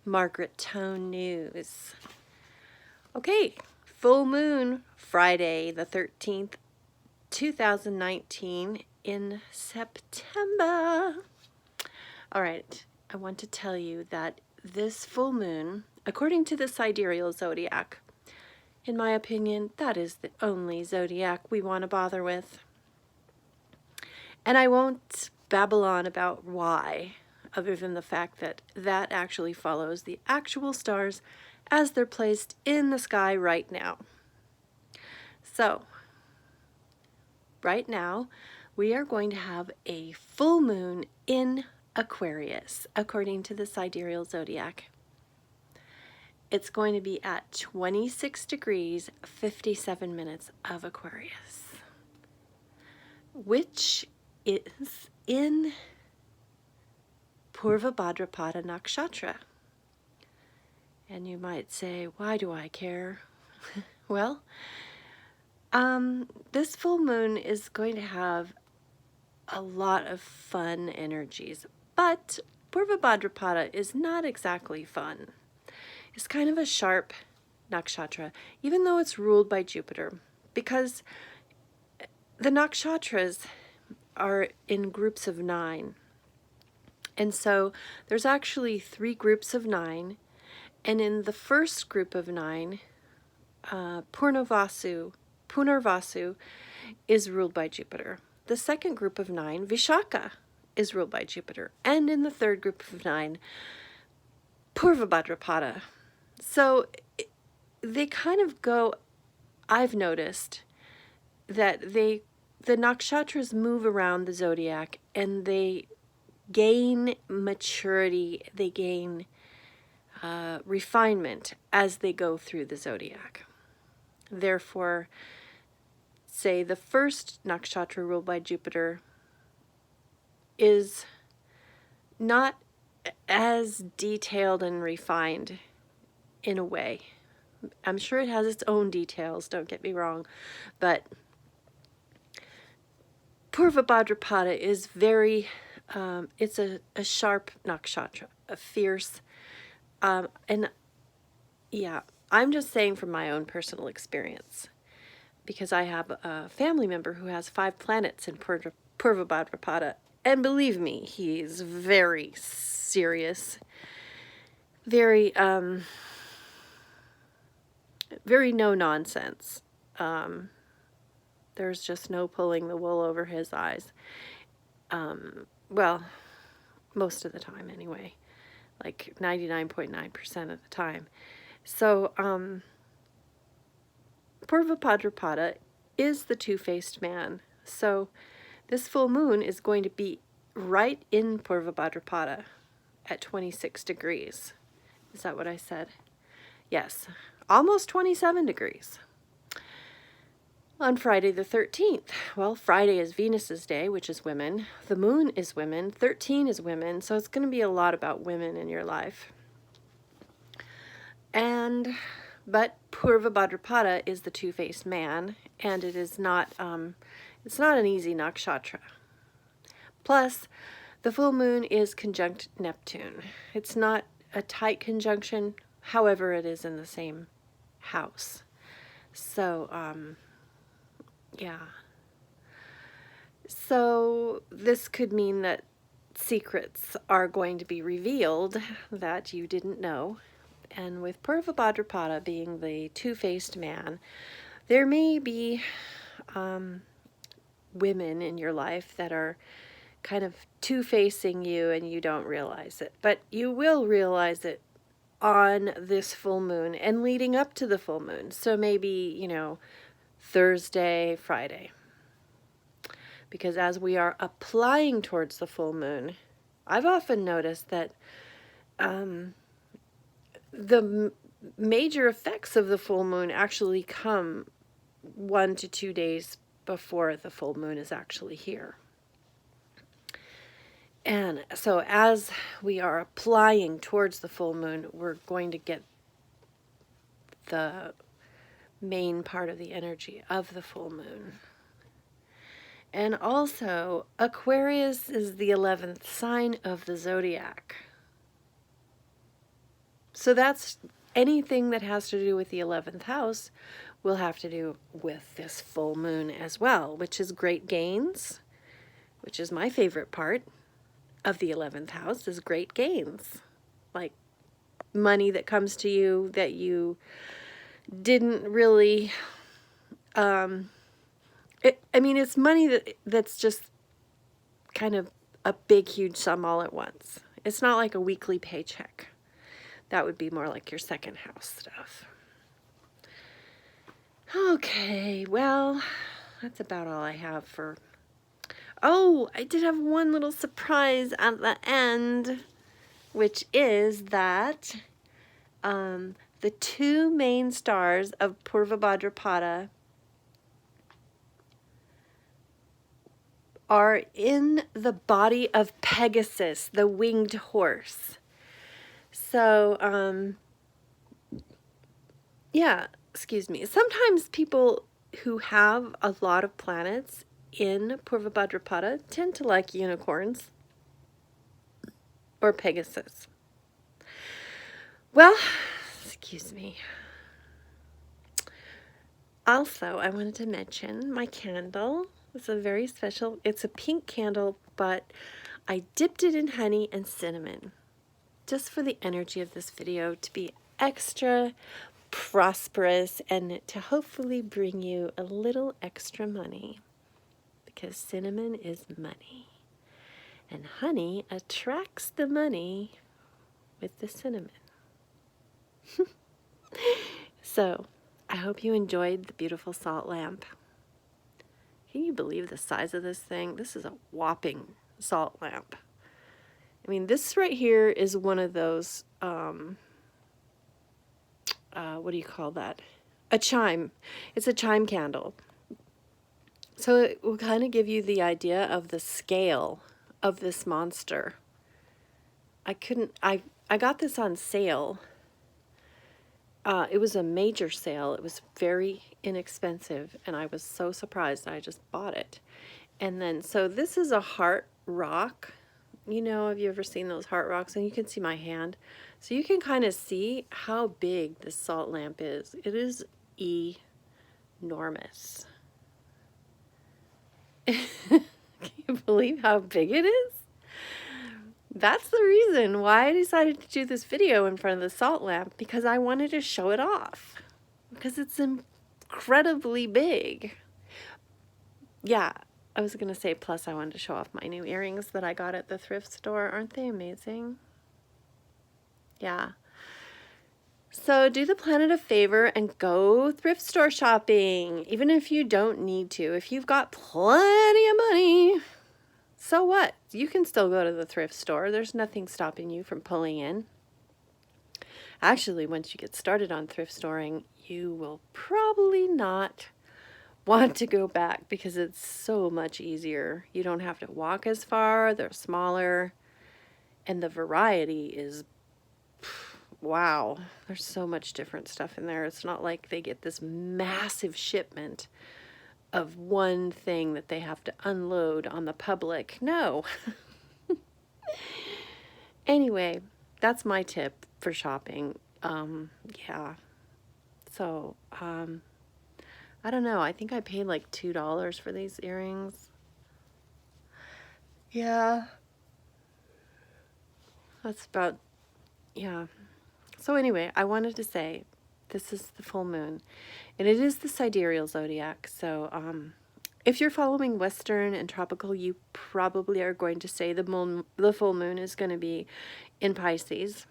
Margaret Tone Newz. Okay, full moon Friday the 13th, 2019 in September. All right, I want to tell you that this full moon, according to the Sidereal Zodiac, in my opinion, that is the only zodiac we want to bother with. And I won't babble on about why, other than the fact that that actually follows the actual stars as they're placed in the sky right now. So, right now, we are going to have a full moon in Aquarius, according to the Sidereal Zodiac. It's going to be at 26 degrees, 57 minutes of Aquarius, which is in Purva Bhadrapada Nakshatra. And you might say, why do I care? Well, this full moon is going to have a lot of fun energies, but Purva Bhadrapada is not exactly fun. It's kind of a sharp nakshatra, even though it's ruled by Jupiter, because the nakshatras are in groups of 9. And so there's actually 3 groups of 9. And in the first group of 9, Punarvasu is ruled by Jupiter. The second group of 9, Vishaka, is ruled by Jupiter. And in the third group of 9, Purva Bhadrapada. So they kind of go, I've noticed that the nakshatras move around the zodiac and they gain maturity, they gain refinement as they go through the zodiac. Therefore, say the first nakshatra ruled by Jupiter is not as detailed and refined in a way. I'm sure it has its own details, don't get me wrong, but Purva Bhadrapada is very, it's a sharp nakshatra, a fierce, and yeah, I'm just saying from my own personal experience, because I have a family member who has 5 planets in Purva Bhadrapada, and believe me, he's very serious, very, very no nonsense. There's just no pulling the wool over his eyes. Well, most of the time anyway, like 99.9% of the time. So, Purva Bhadrapada is the two-faced man. So this full moon is going to be right in Purva Bhadrapada at 26 degrees. Is that what I said? Yes, almost 27 degrees. On Friday the 13th, well, Friday is Venus's day, which is women. The moon is women. 13 is women, so it's going to be a lot about women in your life. But Purva Bhadrapada is the two-faced man, and it is not, it's not an easy nakshatra. Plus, the full moon is conjunct Neptune. It's not a tight conjunction, however, it is in the same house. So, yeah. So this could mean that secrets are going to be revealed that you didn't know. And with Purva Bhadrapada being the two-faced man, there may be women in your life that are kind of two-facing you and you don't realize it. But you will realize it on this full moon and leading up to the full moon. So maybe, you know, Thursday, Friday. Because as we are applying towards the full moon, I've often noticed that the major effects of the full moon actually come 1 to 2 days before the full moon is actually here. And so as we are applying towards the full moon, we're going to get the main part of the energy of the full moon. And also, Aquarius is the 11th sign of the zodiac. So that's anything that has to do with the 11th house will have to do with this full moon as well, which is great gains, which is my favorite part of the 11th house, is great gains. Like money that comes to you that you didn't really, I mean, it's money that's just kind of a big, huge sum all at once. It's not like a weekly paycheck. That would be more like your second house stuff. Okay, well, that's about all I have for... Oh, I did have one little surprise at the end, which is that the two main stars of Purva Bhadrapada are in the body of Pegasus, the winged horse. So, yeah, excuse me. Sometimes people who have a lot of planets in Purva Bhadrapada tend to like unicorns or Pegasus. Well, excuse me. Also, I wanted to mention my candle. It's a very special, it's a pink candle, but I dipped it in honey and cinnamon just for the energy of this video to be extra prosperous and to hopefully bring you a little extra money, because cinnamon is money and honey attracts the money with the cinnamon. So I hope you enjoyed the beautiful salt lamp. Can you believe the size of this thing? This is a whopping salt lamp. I mean, this right here is one of those, what do you call that? A chime. It's a chime candle. So it will kind of give you the idea of the scale of this monster. I got this on sale. It was a major sale. It was very inexpensive, and I was so surprised I just bought it. And then, so this is a heart rock. You know, have you ever seen those heart rocks? And you can see my hand. So you can kind of see how big this salt lamp is. It is enormous. Can you believe how big it is? That's the reason why I decided to do this video in front of the salt lamp, because I wanted to show it off. Because it's incredibly big. Yeah, I was going to say, plus I wanted to show off my new earrings that I got at the thrift store. Aren't they amazing? Yeah. So do the planet a favor and go thrift store shopping, even if you don't need to. If you've got plenty of money, so what? You can still go to the thrift store. There's nothing stopping you from pulling in. Actually, once you get started on thrift storing, you will probably not want to go back because it's so much easier. You don't have to walk as far. They're smaller. And the variety is, wow. There's so much different stuff in there. It's not like they get this massive shipment of one thing that they have to unload on the public. No. Anyway, that's my tip for shopping. Yeah. So, I don't know. I think I paid like $2 for these earrings. Yeah. That's about, yeah. So anyway, I wanted to say, this is the full moon, and it is the Sidereal Zodiac. So if you're following Western and tropical, you probably are going to say the full moon is going to be in Pisces.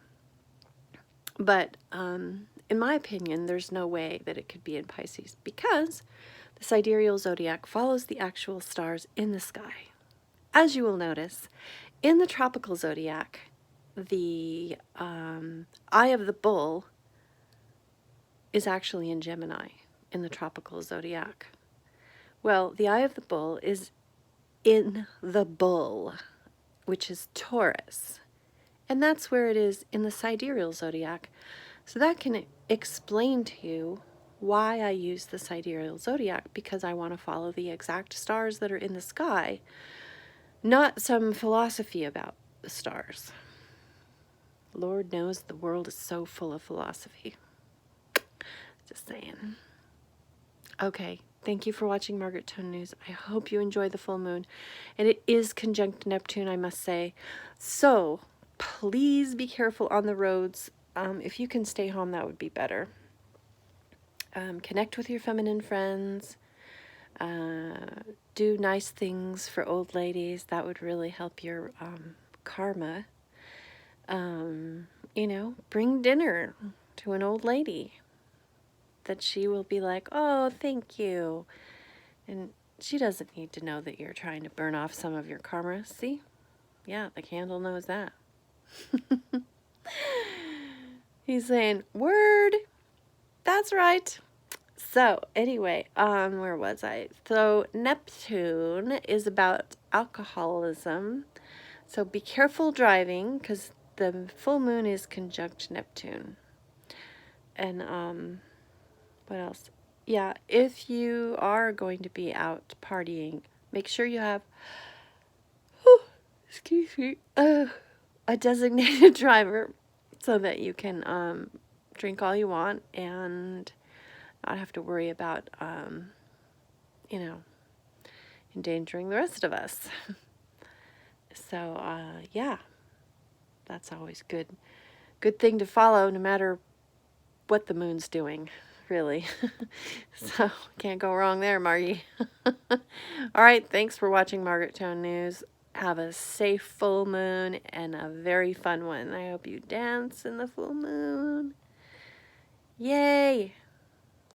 But in my opinion, there's no way that it could be in Pisces, because the Sidereal Zodiac follows the actual stars in the sky. As you will notice, in the tropical zodiac, the eye of the bull is actually in Gemini in the tropical zodiac. Well, the eye of the bull is in the bull, which is Taurus. And that's where it is in the Sidereal Zodiac. So that can explain to you why I use the Sidereal Zodiac, because I want to follow the exact stars that are in the sky, not some philosophy about the stars. Lord knows the world is so full of philosophy. Just saying. Okay, thank you for watching Margaret Tone News. I hope you enjoy the full moon. And it is conjunct Neptune, I must say. So, please be careful on the roads. If you can stay home, that would be better. Connect with your feminine friends. Do nice things for old ladies. That would really help your karma. You know, bring dinner to an old lady that she will be like, oh, thank you. And she doesn't need to know that you're trying to burn off some of your karma. See? Yeah, the candle knows that. He's saying, word. That's right. So, anyway, where was I? So, Neptune is about alcoholism. So, be careful driving, because the full moon is conjunct Neptune. And, what else? Yeah, if you are going to be out partying, make sure you have, excuse me, a designated driver so that you can drink all you want and not have to worry about, you know, endangering the rest of us. So, yeah, that's always good thing to follow no matter what the moon's doing, really. So, can't go wrong there, Margie. All right, thanks for watching Margaret Tone News. Have a safe full moon and a very fun one. I hope you dance in the full moon. Yay!